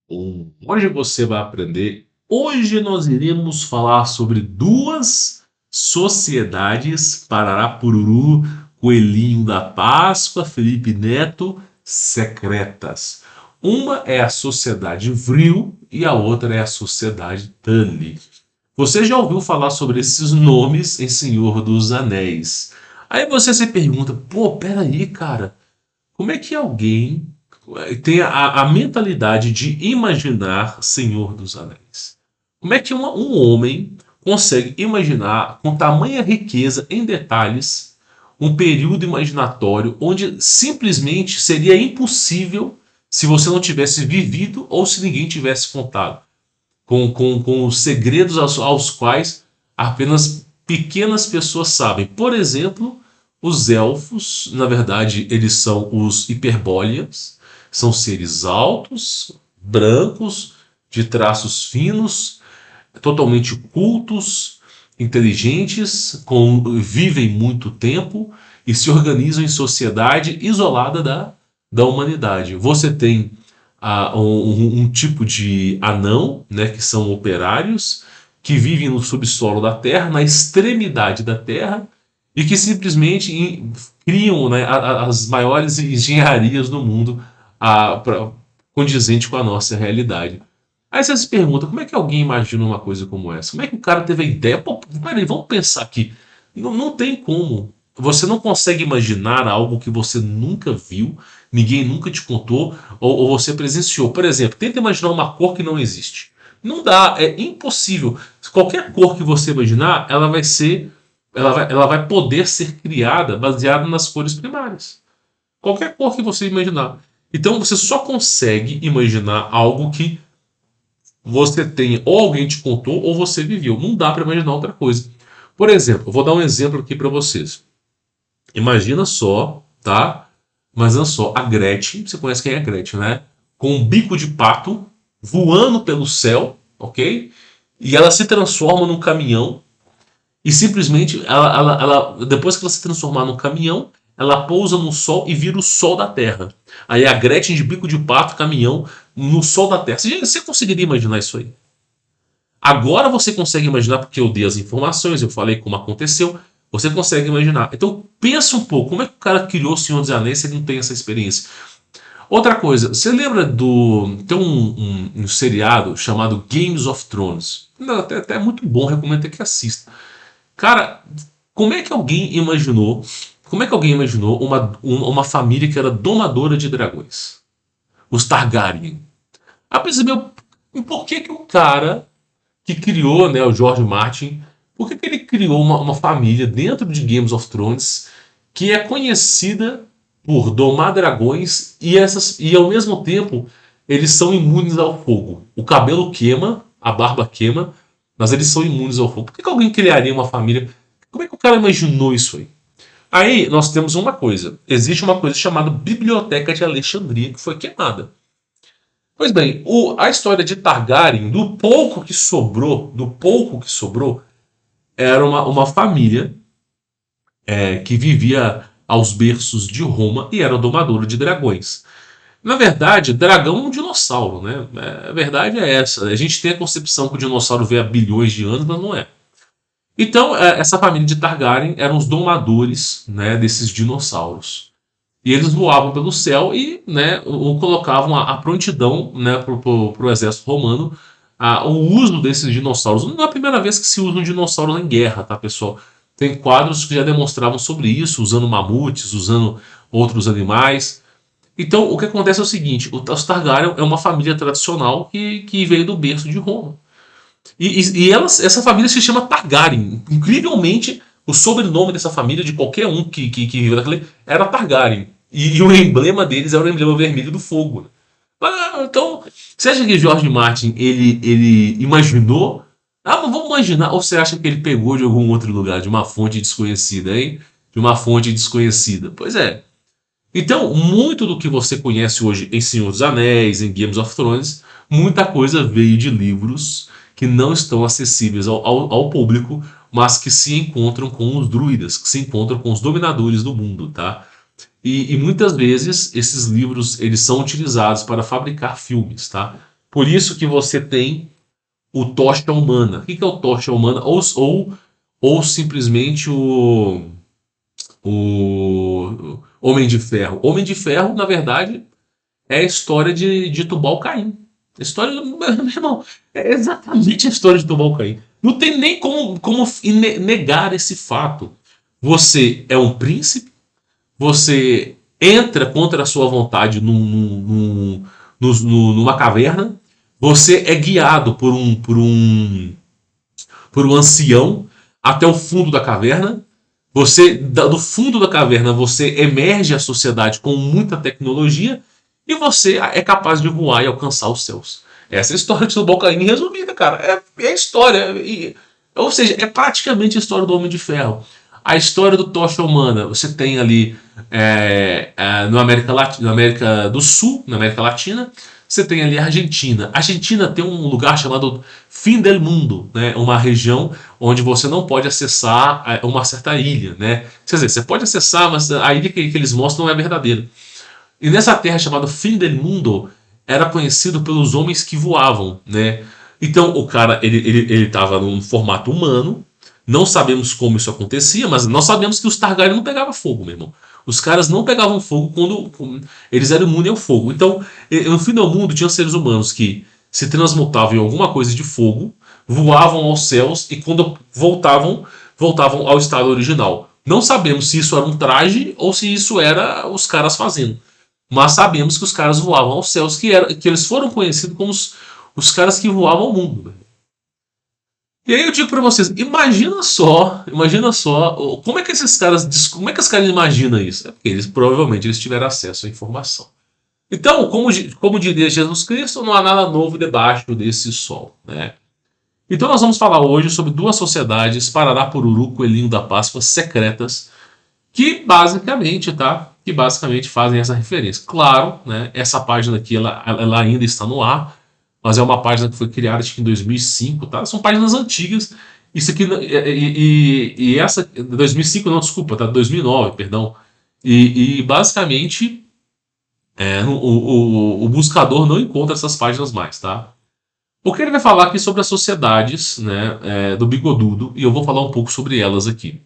Hoje você vai aprender. Hoje nós iremos falar sobre duas sociedades, Parará Pururu, Coelhinho da Páscoa, Felipe Neto, secretas. Uma é a sociedade Vril e a outra é a sociedade Tully. Você já ouviu falar sobre esses nomes em Senhor dos Anéis? Aí você se pergunta, pô, peraí, cara, como é que alguém tem a mentalidade de imaginar Senhor dos Anéis? Como é que um homem consegue imaginar com tamanha riqueza em detalhes um período imaginatório onde simplesmente seria impossível se você não tivesse vivido ou se ninguém tivesse contado? Com os segredos aos quais apenas pequenas pessoas sabem. Por exemplo, os elfos, na verdade, eles são os Hiperbóreas, são seres altos, brancos, de traços finos, totalmente cultos, inteligentes, vivem muito tempo e se organizam em sociedade isolada da humanidade. Você tem um tipo de anão, né, que são operários, que vivem no subsolo da Terra, na extremidade da Terra, e que simplesmente criam, né, as maiores engenharias do mundo condizente com a nossa realidade. Aí você se pergunta, como é que alguém imagina uma coisa como essa? Como é que o cara teve a ideia? Pô, peraí, vamos pensar aqui. Não tem como. Você não consegue imaginar algo que você nunca viu, ninguém nunca te contou, ou você presenciou. Por exemplo, tenta imaginar uma cor que não existe. Não dá, é impossível. Qualquer cor que você imaginar, ela vai poder ser criada baseada nas cores primárias. Qualquer cor que você imaginar. Então você só consegue imaginar algo que você tem ou alguém te contou ou você viveu. Não dá para imaginar outra coisa. Por exemplo, eu vou dar um exemplo aqui para vocês. Imagina só, tá? Imagina só a Gretchen, você conhece quem é a Gretchen, né? Com um bico de pato voando pelo céu, ok? E ela se transforma num caminhão e simplesmente depois que ela se transformar num caminhão, ela pousa no sol e vira o sol da Terra. Aí a Gretchen de bico de pato, caminhão, no sol da Terra. Você conseguiria imaginar isso aí? Agora você consegue imaginar, porque eu dei as informações, eu falei como aconteceu, você consegue imaginar. Então pensa um pouco, como é que o cara criou o Senhor dos Anéis se ele não tem essa experiência? Outra coisa, você lembra do. Tem um seriado chamado Games of Thrones. Não, até é muito bom, recomendo que assista. Cara, como é que alguém imaginou. Como é que alguém imaginou uma família que era domadora de dragões? Os Targaryen. Ah, percebeu por que o cara que criou, né, o George Martin, por que ele criou uma família dentro de Games of Thrones que é conhecida por domar dragões e ao mesmo tempo eles são imunes ao fogo. O cabelo queima, a barba queima, mas eles são imunes ao fogo. Por que alguém criaria uma família? Como é que o cara imaginou isso aí? Aí nós temos uma coisa. Existe uma coisa chamada Biblioteca de Alexandria que foi queimada. Pois bem, a história de Targaryen, do pouco que sobrou, era uma família que vivia aos berços de Roma e era domadora de dragões. Na verdade, dragão é um dinossauro, né? A verdade é essa. A gente tem a concepção que o dinossauro veio há bilhões de anos, mas não é. Então, essa família de Targaryen eram os domadores, né, desses dinossauros. E eles voavam pelo céu e, né, colocavam a prontidão, né, para o exército romano o uso desses dinossauros. Não é a primeira vez que se usa um dinossauro em guerra, tá, pessoal? Tem quadros que já demonstravam sobre isso, usando mamutes, usando outros animais. Então, o que acontece é o seguinte: os Targaryen é uma família tradicional que veio do berço de Roma. Essa família se chama Targaryen. Incrivelmente, o sobrenome dessa família, de qualquer um que viveu naquele, era Targaryen. E o emblema deles era o emblema vermelho do fogo. Então, você acha que George Martin ele imaginou? Ah, mas vamos imaginar. Ou você acha que ele pegou de algum outro lugar, de uma fonte desconhecida, hein? De uma fonte desconhecida. Pois é. Então, muito do que você conhece hoje em Senhor dos Anéis, em Games of Thrones, muita coisa veio de livros que não estão acessíveis ao público, mas que se encontram com os druidas, que se encontram com os dominadores do mundo, tá? E muitas vezes esses livros eles são utilizados para fabricar filmes, tá? Por isso que você tem o Tocha Humana. O que é o Tocha Humana? Ou simplesmente o Homem de Ferro. Homem de Ferro, na verdade, é a história de Tubal-Caim. A história, meu irmão, é exatamente a história de Tubal-Caim. Não tem nem como negar esse fato. Você é um príncipe, você entra contra a sua vontade numa caverna, você é guiado por um ancião até o fundo da caverna. Você, do fundo da caverna, você emerge à sociedade com muita tecnologia e você é capaz de voar e alcançar os céus. Essa é a história de Tubal-Caim resumida, cara. É a história. Ou seja, é praticamente a história do Homem de Ferro. A história do Tocha Humana, você tem ali na América do Sul, na América Latina, você tem ali a Argentina. A Argentina tem um lugar chamado Fim del Mundo, né? Uma região onde você não pode acessar uma certa ilha, né? Quer dizer, você pode acessar, mas a ilha que eles mostram não é verdadeira. E nessa terra chamada Fim del Mundo era conhecido pelos homens que voavam, né? Então o cara ele estava num formato humano. Não sabemos como isso acontecia, mas nós sabemos que os Targaryen não pegavam fogo, meu irmão. Os caras não pegavam fogo quando eles eram imunes ao fogo. Então, no fim do mundo, tinha seres humanos que se transmutavam em alguma coisa de fogo, voavam aos céus e quando voltavam ao estado original. Não sabemos se isso era um traje ou se isso era os caras fazendo. Mas sabemos que os caras voavam aos céus, que eles foram conhecidos como os caras que voavam ao mundo. E aí eu digo pra vocês, imagina só, como é que esses caras, como é que os caras imaginam isso? É porque provavelmente eles tiveram acesso à informação. Então, como diria Jesus Cristo, não há nada novo debaixo desse sol, né? Então nós vamos falar hoje sobre duas sociedades, Parará, Pururu, Coelhinho da Páscoa, secretas, que basicamente fazem essa referência. Claro, né, essa página aqui ela ainda está no ar, mas é uma página que foi criada acho que em 2005, tá? São páginas antigas. Isso aqui e essa 2005 não, desculpa, tá? 2009, perdão. E basicamente o buscador não encontra essas páginas mais, tá? Porque ele vai falar aqui sobre as sociedades, né, do Bigodudo e eu vou falar um pouco sobre elas aqui.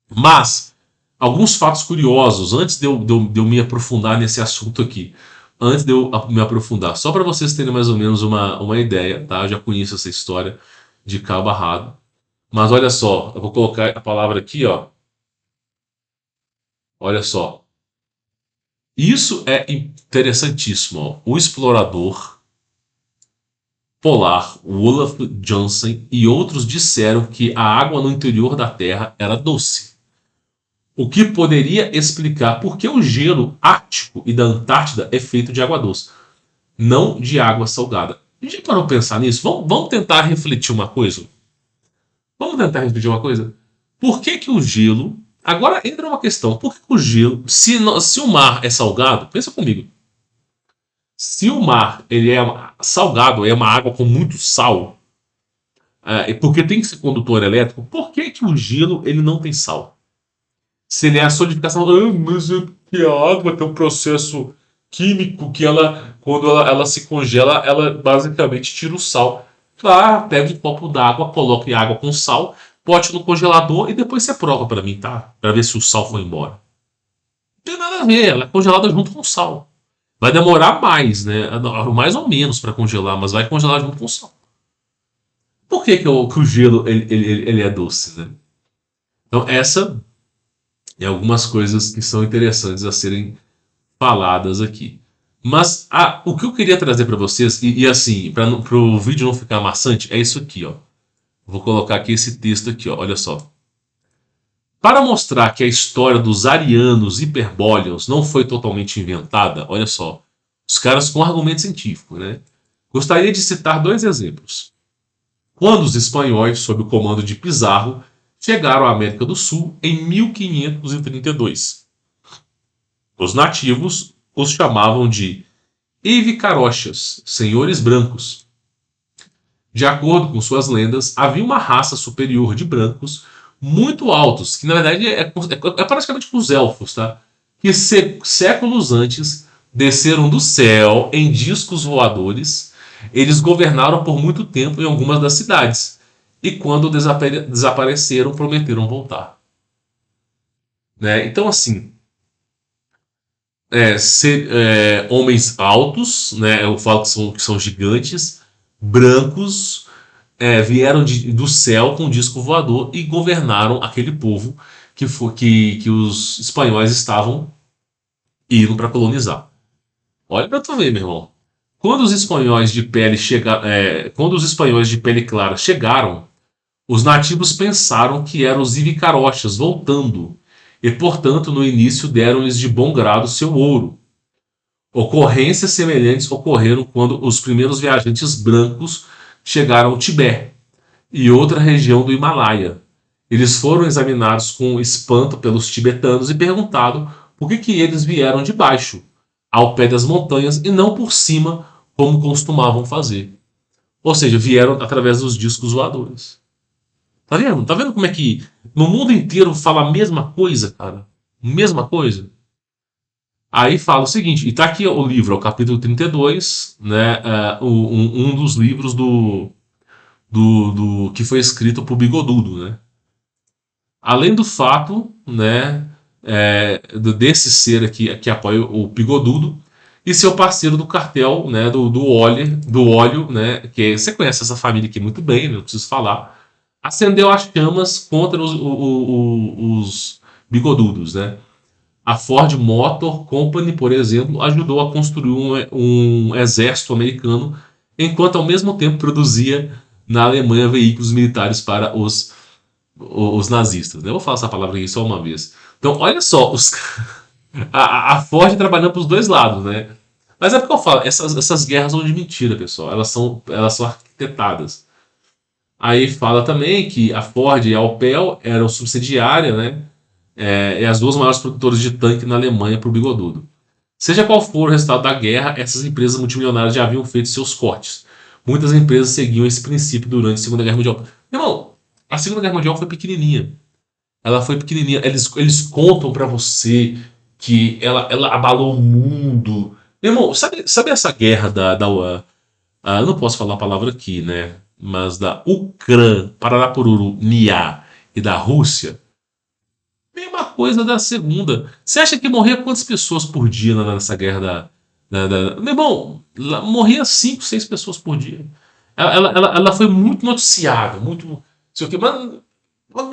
Mas alguns fatos curiosos antes de eu me aprofundar nesse assunto aqui. Antes de eu me aprofundar, só para vocês terem mais ou menos uma ideia, tá? Eu já conheço essa história de cabo a rabo. Mas olha só, eu vou colocar a palavra aqui, ó. Olha só. Isso é interessantíssimo, ó. O explorador polar Olaf Jansen e outros disseram que a água no interior da Terra era doce. O que poderia explicar por que o gelo ártico e da Antártida é feito de água doce, não de água salgada. A gente parou pra pensar nisso? Vamos tentar refletir uma coisa? Vamos tentar refletir uma coisa? Por que que o gelo... Agora entra uma questão. Por que que o gelo... Se o mar é salgado... Pensa comigo. Se o mar ele é salgado, é uma água com muito sal, porque tem que ser condutor elétrico, por que que o gelo ele não tem sal? Se ele é a solidificação, mas é porque a água tem um processo químico que quando ela se congela, ela basicamente tira o sal. Claro, pega um copo d'água, coloca em água com sal, bote no congelador e depois você prova para mim, tá? Para ver se o sal foi embora. Não tem nada a ver, ela é congelada junto com o sal. Vai demorar mais, né? Mais ou menos para congelar, mas vai congelar junto com o sal. Por que que o gelo ele é doce, né? Então essa e algumas coisas que são interessantes a serem faladas aqui. Mas o que eu queria trazer para vocês, e assim, para o vídeo não ficar maçante, é isso aqui, ó. Vou colocar aqui esse texto aqui, ó, olha só. Para mostrar que a história dos arianos hiperbóreos não foi totalmente inventada, olha só, os caras com argumento científico, né? Gostaria de citar dois exemplos. Quando os espanhóis, sob o comando de Pizarro, chegaram à América do Sul em 1532. Os nativos os chamavam de Ivicarochas, senhores brancos. De acordo com suas lendas, havia uma raça superior de brancos muito altos, que na verdade é praticamente com os elfos, tá? Que séculos antes desceram do céu em discos voadores eles governaram por muito tempo em algumas das cidades. E quando desapareceram, prometeram voltar. Né? Então, assim, homens altos, né? Eu falo que são gigantes, brancos, vieram do céu com um disco voador e governaram aquele povo que os espanhóis estavam indo para colonizar. Olha para tu ver, meu irmão. Quando os espanhóis de pele clara chegaram, os nativos pensaram que eram os Ivicarochas voltando, e portanto no início deram-lhes de bom grado seu ouro. Ocorrências semelhantes ocorreram quando os primeiros viajantes brancos chegaram ao Tibete e outra região do Himalaia. Eles foram examinados com espanto pelos tibetanos e perguntado por que eles vieram de baixo, ao pé das montanhas, e não por cima, como costumavam fazer. Ou seja, vieram através dos discos voadores. Tá vendo? Tá vendo como é que no mundo inteiro fala a mesma coisa, cara? Mesma coisa. Aí fala o seguinte, e tá aqui o livro, é o capítulo 32, né? Um dos livros do que foi escrito por Bigodudo, né? Além do fato, né, desse ser aqui que apoia o Bigodudo e seu parceiro do cartel, né, do óleo, né, que você conhece essa família aqui muito bem, não preciso falar, acendeu as chamas contra os bigodudos, né? A Ford Motor Company, por exemplo, ajudou a construir um exército americano, enquanto ao mesmo tempo produzia na Alemanha veículos militares para os nazistas. Eu vou falar essa palavra aqui só uma vez. Então, olha só, a Ford trabalhando para os dois lados, né? Mas é porque eu falo, essas guerras são de mentira, pessoal. Elas são arquitetadas. Aí fala também que a Ford e a Opel eram subsidiárias, né? E as duas maiores produtoras de tanque na Alemanha para o bigodudo. Seja qual for o resultado da guerra, essas empresas multimilionárias já haviam feito seus cortes. Muitas empresas seguiam esse princípio durante a Segunda Guerra Mundial. Meu irmão, a Segunda Guerra Mundial foi pequenininha. Ela foi pequenininha. Eles contam para você que ela abalou o mundo. Meu irmão, sabe essa guerra eu não posso falar a palavra aqui, né? Mas da Ucrânia, Pararapururu, Nia e da Rússia? Mesma coisa da segunda. Você acha que morria quantas pessoas por dia nessa guerra Meu irmão, morria 5, 6 pessoas por dia. Ela foi muito noticiada, muito. Sei o quê, mas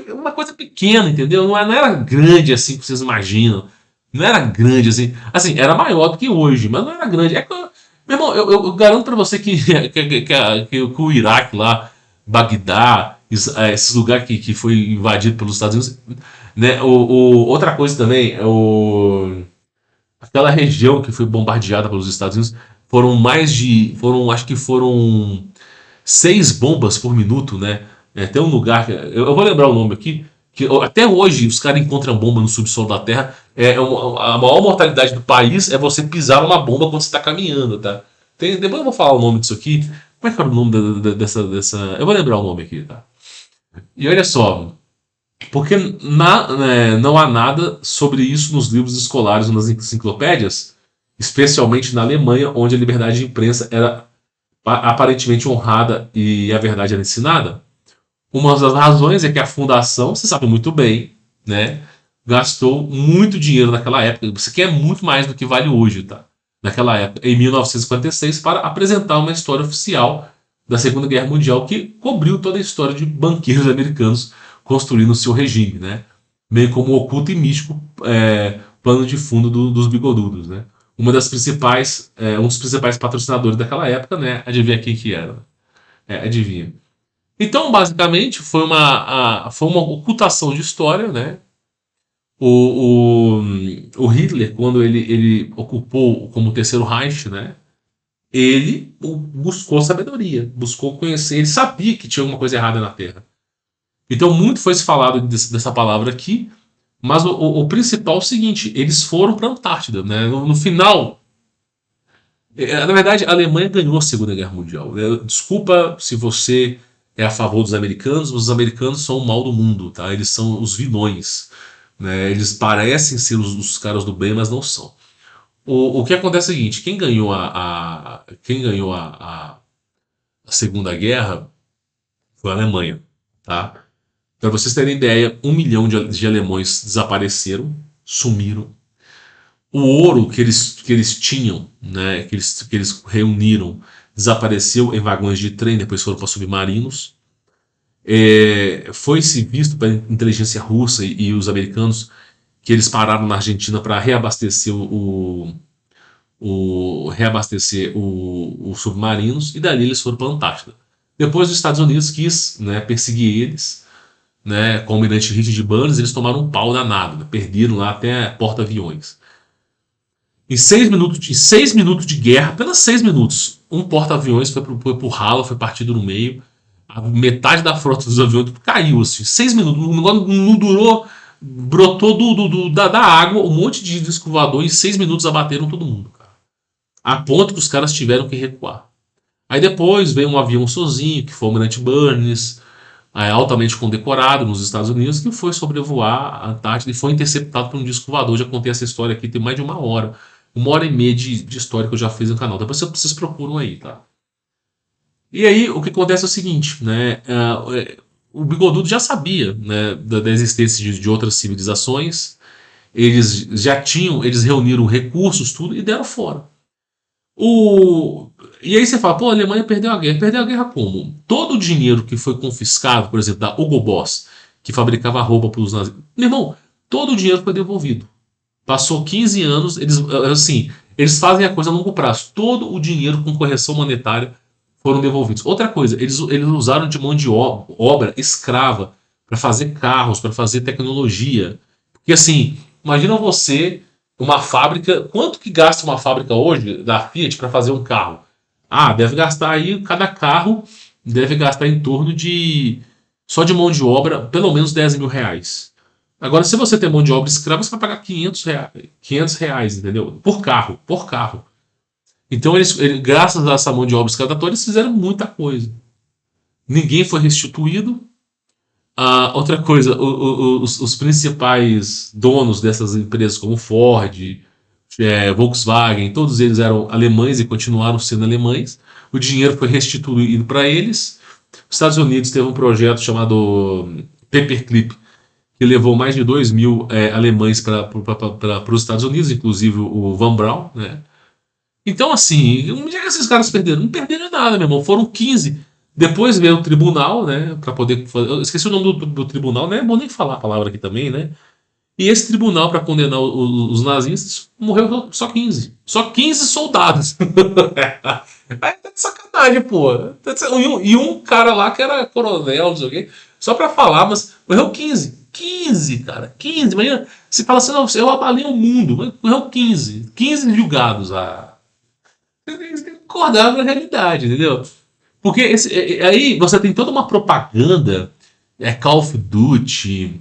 uma coisa pequena, entendeu? Não era grande assim que vocês imaginam. Não era grande assim. Assim, era maior do que hoje, mas não era grande. Meu irmão, eu garanto pra você que o Iraque lá, Bagdá, esses lugares que foi invadido pelos Estados Unidos, né? Outra coisa também, aquela região que foi bombardeada pelos Estados Unidos, acho que foram 6 bombas por minuto, né? Tem um lugar, eu vou lembrar o nome aqui, que até hoje os caras encontram bomba no subsolo da Terra. A maior mortalidade do país é você pisar numa bomba quando você está caminhando, tá? Depois eu vou falar o nome disso aqui. Como é que era o nome dessa. Eu vou lembrar o nome aqui, tá? E olha só, porque não há nada sobre isso nos livros escolares ou nas enciclopédias, especialmente na Alemanha, onde a liberdade de imprensa era aparentemente honrada e a verdade era ensinada. Uma das razões é que a fundação, você sabe muito bem, né, gastou muito dinheiro naquela época. Isso aqui é muito mais do que vale hoje, tá? Naquela época, em 1956, para apresentar uma história oficial da Segunda Guerra Mundial que cobriu toda a história de banqueiros americanos construindo o seu regime, né? Bem como o oculto e místico plano de fundo dos bigodudos, né? Um dos principais patrocinadores daquela época, né? Adivinha quem que era? Adivinha. Então, basicamente, foi uma ocultação de história, né? O Hitler, quando ele ocupou como Terceiro Reich, né? Ele buscou sabedoria, buscou conhecer, ele sabia que tinha alguma coisa errada na Terra. Então, muito foi se falado dessa palavra aqui, mas o principal é o seguinte: eles foram para a Antártida, né? No final, na verdade, a Alemanha ganhou a Segunda Guerra Mundial. Desculpa se você é a favor dos americanos, mas os americanos são o mal do mundo, tá? Eles são os vilões, né? Eles parecem ser os caras do bem, mas não são. O que acontece é o seguinte: quem ganhou a Segunda Guerra foi a Alemanha, tá? Para vocês terem ideia, 1 milhão de alemães desapareceram, sumiram. O ouro que eles tinham, né, que eles reuniram, desapareceu em vagões de trem, depois foram para submarinos. Foi-se visto pela inteligência russa e os americanos que eles pararam na Argentina para reabastecer os submarinos, e dali eles foram para a Antártida. Depois os Estados Unidos quis, né, perseguir eles, né, com o almirante Richard Burns. Eles tomaram um pau danado, né, perderam lá até porta-aviões. Em 6 minutos de guerra, apenas 6 minutos, um porta-aviões foi pro ralo, foi partido no meio. A metade da frota dos aviões caiu, assim. 6 minutos. O negócio não durou. Brotou da água um monte de disco voador. Em 6 minutos abateram todo mundo, cara. A ponto que os caras tiveram que recuar. Aí depois veio um avião sozinho, que foi o Almirante Burns, altamente condecorado nos Estados Unidos, que foi sobrevoar a Antártida e foi interceptado por um disco voador. Já contei essa história aqui, tem mais de 1 hora. 1 hora e meia de história que eu já fiz no canal. Depois vocês procuram aí, tá? E aí o que acontece é o seguinte, né? O Bigodudo já sabia, né, da existência de outras civilizações. Eles reuniram recursos, tudo, e deram fora. O... E aí você fala, pô, a Alemanha perdeu a guerra. Perdeu a guerra como? Todo o dinheiro que foi confiscado, por exemplo, da Hugo Boss, que fabricava roupa para os nazistas. Meu irmão, todo o dinheiro foi devolvido. Passou 15 anos, eles fazem a coisa a longo prazo. Todo o dinheiro com correção monetária foram devolvidos. Outra coisa, eles usaram de mão de obra escrava para fazer carros, para fazer tecnologia. Porque assim, imagina você, uma fábrica, quanto que gasta uma fábrica hoje da Fiat para fazer um carro? Ah, deve gastar aí, cada carro deve gastar em torno de, só de mão de obra, pelo menos 10 mil reais. Agora, se você tem mão de obra escrava, você vai pagar 500 reais, 500 reais, entendeu? Por carro, por carro. Então, graças a essa mão de obra escravatória, eles fizeram muita coisa. Ninguém foi restituído. Outra coisa, os principais donos dessas empresas, como Ford, Volkswagen, todos eles eram alemães e continuaram sendo alemães. O dinheiro foi restituído para eles. Os Estados Unidos teve um projeto chamado Paperclip, que levou mais de 2 mil alemães para os Estados Unidos, inclusive o Van Braun, né? Então, assim, onde é que esses caras perderam? Não perderam nada, meu irmão. Foram 15. Depois veio o tribunal, né? Para poder fazer. Eu esqueci o nome do tribunal, né? É bom nem falar a palavra aqui também, né? E esse tribunal, para condenar os nazistas, morreu só 15. Só 15 soldados. Aí tá de sacanagem, pô. E um cara lá que era coronel, não sei o quê, só para falar, mas morreu 15. 15, cara. 15. Imagina, se fala assim, não, eu abalei o mundo. Mas morreu 15. 15 julgados. Você tem que acordar pra realidade, entendeu? Porque aí você tem toda uma propaganda, Call of Duty,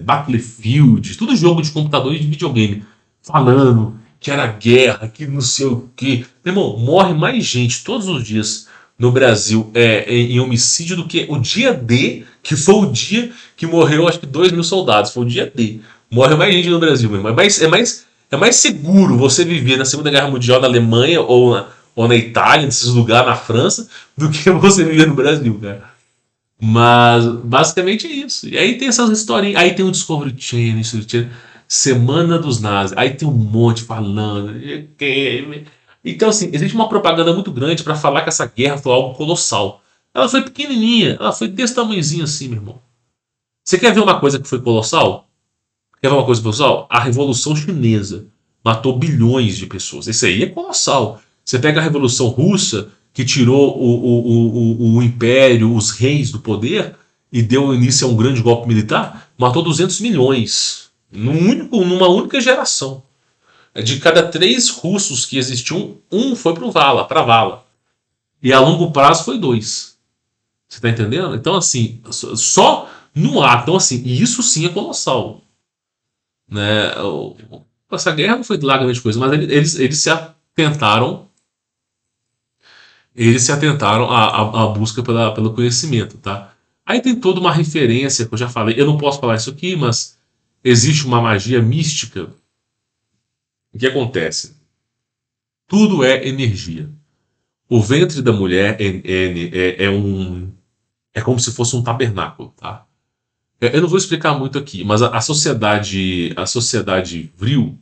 Battlefield, tudo jogo de computador e de videogame, falando que era guerra, que não sei o quê. Meu irmão, morre mais gente todos os dias no Brasil em homicídio do que o dia D, que foi o dia que morreu, acho que 2 mil soldados. Foi o dia D. Morre mais gente no Brasil, meu irmão. É mais seguro você viver na Segunda Guerra Mundial na Alemanha ou na Itália, nesses lugares, na França, do que você viver no Brasil, cara. Mas basicamente é isso. E aí tem essas historinhas. Aí tem o Discovery Channel, Semana dos Nazis. Aí tem um monte falando. Então, assim, existe uma propaganda muito grande para falar que essa guerra foi algo colossal. Ela foi pequenininha, ela foi desse tamanhozinho assim, meu irmão. Você quer ver uma coisa que foi colossal? Quer ver uma coisa colossal? A Revolução Chinesa matou bilhões de pessoas. Isso aí é colossal. Você pega a Revolução Russa, que tirou o império, os reis do poder, e deu início a um grande golpe militar, matou 200 milhões. Numa única geração. De cada 3 russos que existiam, um foi para Vala. E a longo prazo foi 2. Você está entendendo? Então, assim, só no ar. Então, assim, isso sim é colossal. Né? Essa guerra não foi de lá grande coisa, mas eles se atentaram à busca pelo conhecimento, tá? Aí tem toda uma referência que eu já falei, eu não posso falar isso aqui, mas existe uma magia mística. O que acontece? Tudo é energia. O ventre da mulher é como se fosse um tabernáculo, tá? Eu não vou explicar muito aqui, mas a sociedade Vril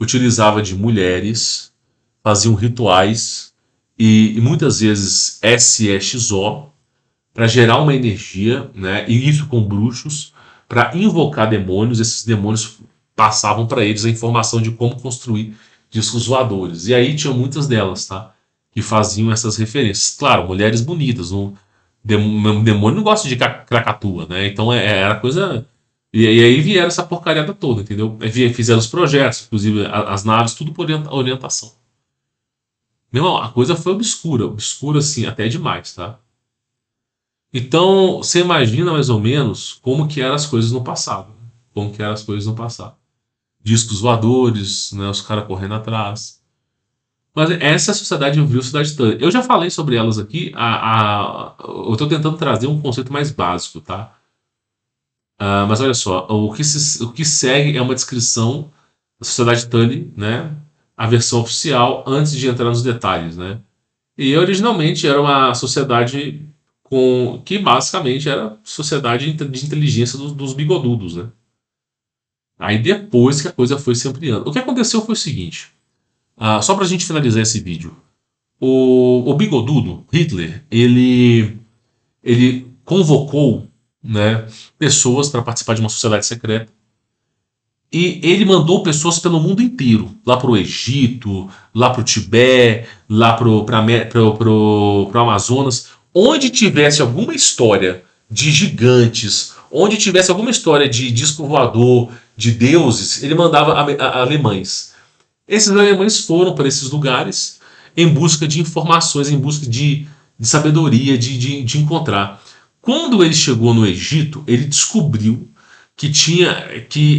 utilizava de mulheres, faziam rituais e muitas vezes SEXO para gerar uma energia, né? E isso com bruxos para invocar demônios. Esses demônios passavam para eles a informação de como construir discos voadores. E aí tinha muitas delas, tá? Que faziam essas referências. Claro, mulheres bonitas. Demônio não gosta de cracatua, né? Então era coisa. E aí vieram essa porcariada toda, entendeu? Fizeram os projetos, inclusive as naves, tudo por orientação. Meu irmão, a coisa foi obscura, obscura assim, até demais, tá? Então, você imagina mais ou menos como que eram as coisas no passado. Como que eram as coisas no passado. Discos voadores, né, os caras correndo atrás. Mas essa é a sociedade Vril, Cidade Titânica. Eu já falei sobre elas aqui. Eu estou tentando trazer um conceito mais básico, tá? Mas olha só, o que segue é uma descrição da sociedade Tully, né? A versão oficial, antes de entrar nos detalhes, né? E originalmente era uma sociedade que basicamente era sociedade de inteligência dos bigodudos, né? Aí depois que a coisa foi se ampliando. O que aconteceu foi o seguinte, só pra gente finalizar esse vídeo. O bigodudo, Hitler, ele convocou, né, pessoas para participar de uma sociedade secreta. E ele mandou pessoas pelo mundo inteiro, lá para o Egito, lá para o Tibete, lá para o Amazonas, onde tivesse alguma história de gigantes, onde tivesse alguma história de disco voador, de deuses, ele mandava alemães. Esses alemães foram para esses lugares em busca de informações, em busca de sabedoria, de encontrar. Quando ele chegou no Egito, ele descobriu que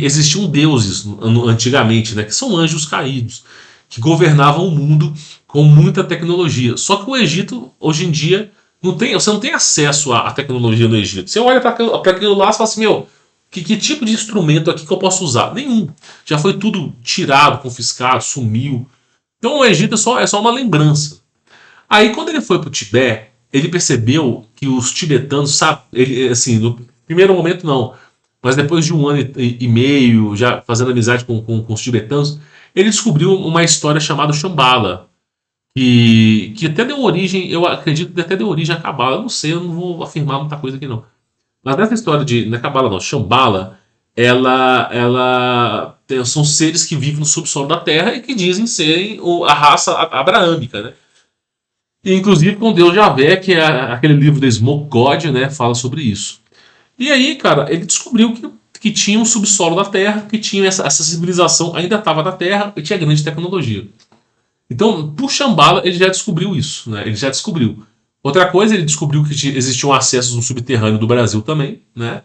existiam deuses antigamente, né, que são anjos caídos, que governavam o mundo com muita tecnologia. Só que o Egito, hoje em dia, você não tem acesso à tecnologia no Egito. Você olha para aquilo lá e fala assim, meu, que tipo de instrumento aqui que eu posso usar? Nenhum. Já foi tudo tirado, confiscado, sumiu. Então o Egito é só uma lembrança. Aí quando ele foi para o Tibete, ele percebeu que os tibetanos, sabe, assim, no primeiro momento não, mas depois de um ano e meio, já fazendo amizade com os tibetanos, ele descobriu uma história chamada Shambhala, que até deu origem, eu acredito que até deu origem à Cabala. Eu não sei, eu não vou afirmar muita coisa aqui não. Mas nessa história não é Cabala não, Shambhala, são seres que vivem no subsolo da Terra e que dizem serem a raça abraâmica, né? E, inclusive com Deus Javé, que é aquele livro da Smoke God, né, fala sobre isso. E aí, cara, ele descobriu que tinha um subsolo da Terra, que tinha essa civilização, ainda estava na Terra e tinha grande tecnologia. Então, por Shambhala, ele já descobriu isso, né? Ele já descobriu. Outra coisa, ele descobriu que existiam acessos no subterrâneo do Brasil também, né?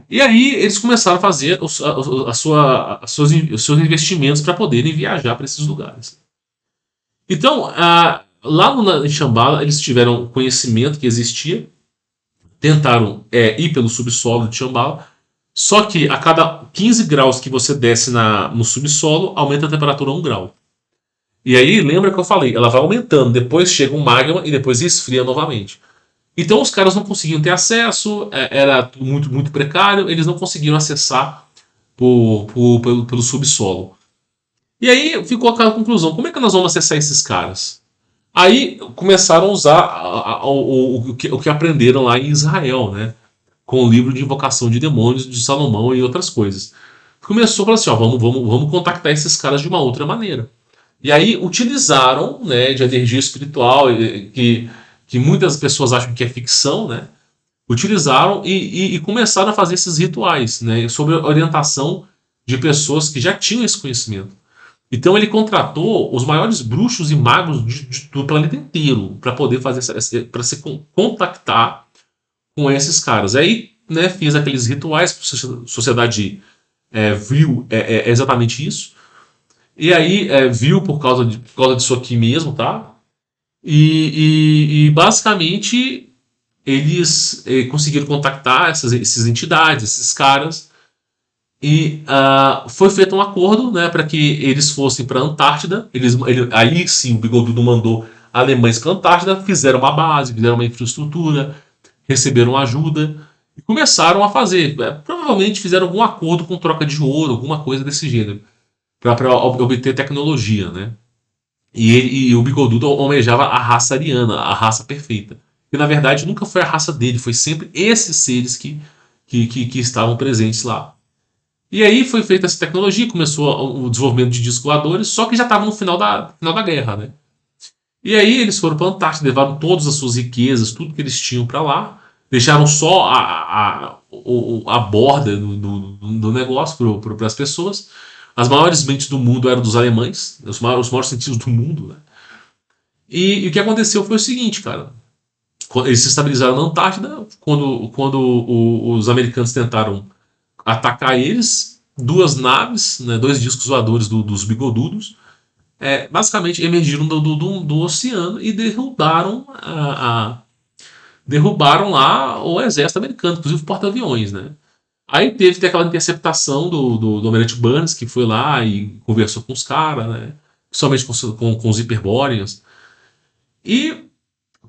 E aí eles começaram a fazer os seus investimentos para poderem viajar para esses lugares. Então, lá em Shambhala, eles tiveram conhecimento que existia, tentaram ir pelo subsolo de Shambhala, só que a cada 15 graus que você desce no subsolo, aumenta a temperatura 1 grau. E aí, lembra que eu falei, ela vai aumentando, depois chega um magma e depois esfria novamente. Então os caras não conseguiam ter acesso, era muito, muito precário, eles não conseguiram acessar pelo subsolo. E aí ficou aquela conclusão, como é que nós vamos acessar esses caras? Aí começaram a usar o que aprenderam lá em Israel, né? Com o livro de invocação de demônios de Salomão e outras coisas. Começou a falar assim, ó, vamos contactar esses caras de uma outra maneira. E aí utilizaram, né, de energia espiritual, que muitas pessoas acham que é ficção, né? Utilizaram e começaram a fazer esses rituais, né, sob a orientação de pessoas que já tinham esse conhecimento. Então ele contratou os maiores bruxos e magos do planeta inteiro para poder fazer para se contactar com esses caras. Aí, né, fiz aqueles rituais, sociedade viu exatamente isso. E aí viu por causa disso aqui mesmo, tá? E basicamente eles conseguiram contactar essas entidades, esses caras, e foi feito um acordo, né, para que eles fossem para a Antártida. Aí sim o Bigodudo mandou alemães para a Antártida, fizeram uma base, fizeram uma infraestrutura, receberam ajuda e começaram a fazer. Provavelmente fizeram algum acordo com troca de ouro, alguma coisa desse gênero, para obter tecnologia, né? E o Bigodudo almejava a raça ariana, a raça perfeita. Que na verdade nunca foi a raça dele, foi sempre esses seres que estavam presentes lá. E aí foi feita essa tecnologia, começou o desenvolvimento de discos voadores, só que já estava no final da guerra, né? E aí eles foram para a Antártida, levaram todas as suas riquezas, tudo que eles tinham para lá, deixaram só a borda do negócio para as pessoas. As maiores mentes do mundo eram dos alemães, os maiores cientistas do mundo, né? E o que aconteceu foi o seguinte, cara. Eles se estabilizaram na Antártida, quando os americanos tentaram atacar eles, duas naves, né, dois discos voadores dos bigodudos, basicamente emergiram do oceano e derrubaram lá o exército americano, inclusive o porta-aviões, né? Aí teve aquela interceptação do Almirante Burns, que foi lá e conversou com os caras, né? Principalmente com os hiperbóreos. E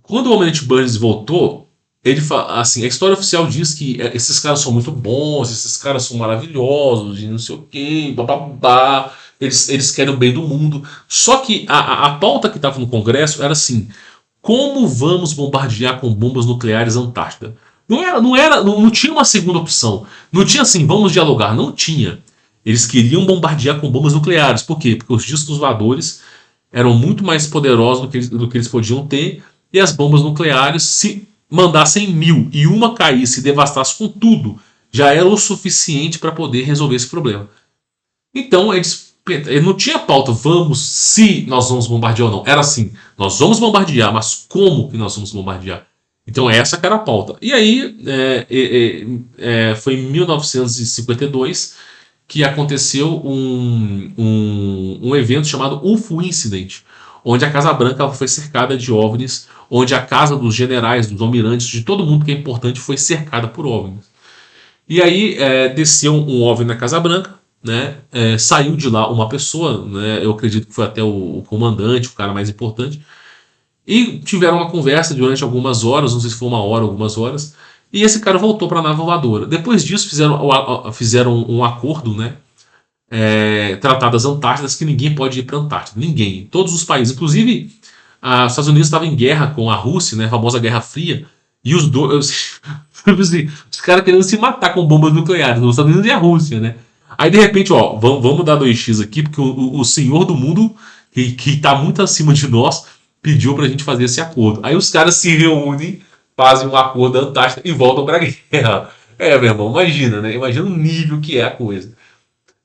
quando o Almirante Burns voltou, ele assim, a história oficial diz que esses caras são muito bons, esses caras são maravilhosos, e não sei o que, babá. Eles querem o bem do mundo. Só que a pauta que estava no Congresso era assim: como vamos bombardear com bombas nucleares a Antártida? Não tinha uma segunda opção. Não tinha assim, vamos dialogar. Não tinha. Eles queriam bombardear com bombas nucleares. Por quê? Porque os discos voadores eram muito mais poderosos do que eles podiam ter. E as bombas nucleares, se mandassem 1000 e uma caísse e devastasse com tudo, já era o suficiente para poder resolver esse problema. Então eles não tinha pauta, se nós vamos bombardear ou não. Era assim, nós vamos bombardear, mas como que nós vamos bombardear? Então essa que era a pauta. E aí foi em 1952 que aconteceu um evento chamado UFO Incident, onde a Casa Branca foi cercada de OVNIs, onde a casa dos generais, dos almirantes, de todo mundo que é importante foi cercada por OVNIs. E aí desceu um OVNI na Casa Branca, né? Saiu de lá uma pessoa, né? Eu acredito que foi até o comandante, o cara mais importante, e tiveram uma conversa durante algumas horas, não sei se foi uma hora, algumas horas, e esse cara voltou para a nave voadora. Depois disso fizeram um acordo, né? Tratado das Antártidas, que ninguém pode ir para a Antártida, ninguém, todos os países, inclusive os Estados Unidos estavam em guerra com a Rússia, né? A famosa Guerra Fria, e os dois, os caras querendo se matar com bombas nucleares, os Estados Unidos e a Rússia, né? Aí de repente, ó, vamos dar 2x aqui, porque o senhor do mundo, que tá muito acima de nós, pediu pra gente fazer esse acordo. Aí os caras se reúnem, fazem um acordo da Antártida e voltam pra guerra. Meu irmão, imagina, né? Imagina o nível que é a coisa.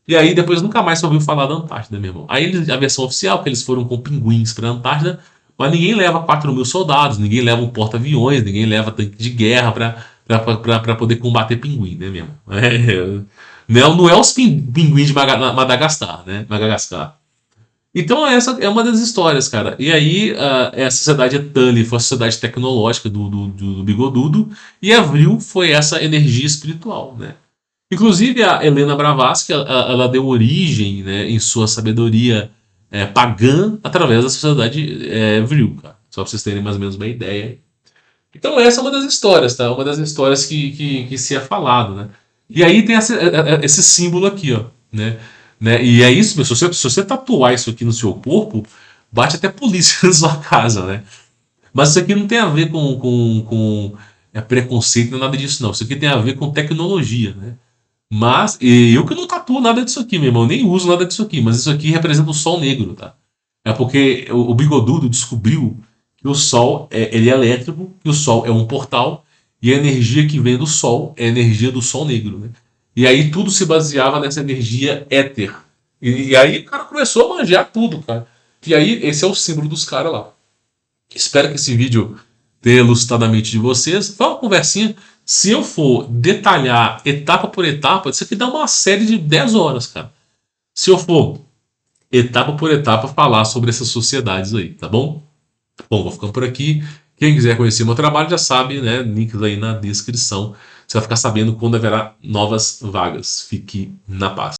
E aí depois nunca mais se ouviu falar da Antártida, meu irmão. Aí a versão oficial, que eles foram com pinguins pra Antártida, mas ninguém leva 4.000 soldados, ninguém leva um porta-aviões, ninguém leva tanque de guerra pra poder combater pinguim, né, mesmo? Não é os pinguins de Madagascar, né? Madagascar. Então essa é uma das histórias, cara. E aí a sociedade Tully foi a sociedade tecnológica do Bigodudo, e Avril foi essa energia espiritual, né? Inclusive a Helena Blavatsky, ela deu origem, né, em sua sabedoria pagã através da sociedade Avril, cara. Só pra vocês terem mais ou menos uma ideia. Então essa é uma das histórias, tá? Uma das histórias que se é falado, né? E aí tem esse símbolo aqui, ó, né? E é isso, meu, se você tatuar isso aqui no seu corpo, bate até polícia na sua casa, né? Mas isso aqui não tem a ver com preconceito, não é nada disso, não. Isso aqui tem a ver com tecnologia, né? Mas eu que não tatuo nada disso aqui, meu irmão, nem uso nada disso aqui, mas isso aqui representa o sol negro, tá? É porque o Bigodudo descobriu que o sol ele é elétrico, que o sol é um portal, e a energia que vem do sol é a energia do sol negro, né? E aí tudo se baseava nessa energia éter. E aí o cara começou a manjar tudo, cara. E aí esse é o símbolo dos caras lá. Espero que esse vídeo tenha elucidado a mente de vocês. Foi uma conversinha. Se eu for detalhar etapa por etapa, isso aqui dá uma série de 10 horas, cara. Se eu for etapa por etapa falar sobre essas sociedades aí, tá bom? Bom, vou ficando por aqui. Quem quiser conhecer meu trabalho já sabe, né? Links aí na descrição. Você vai ficar sabendo quando haverá novas vagas. Fique na paz.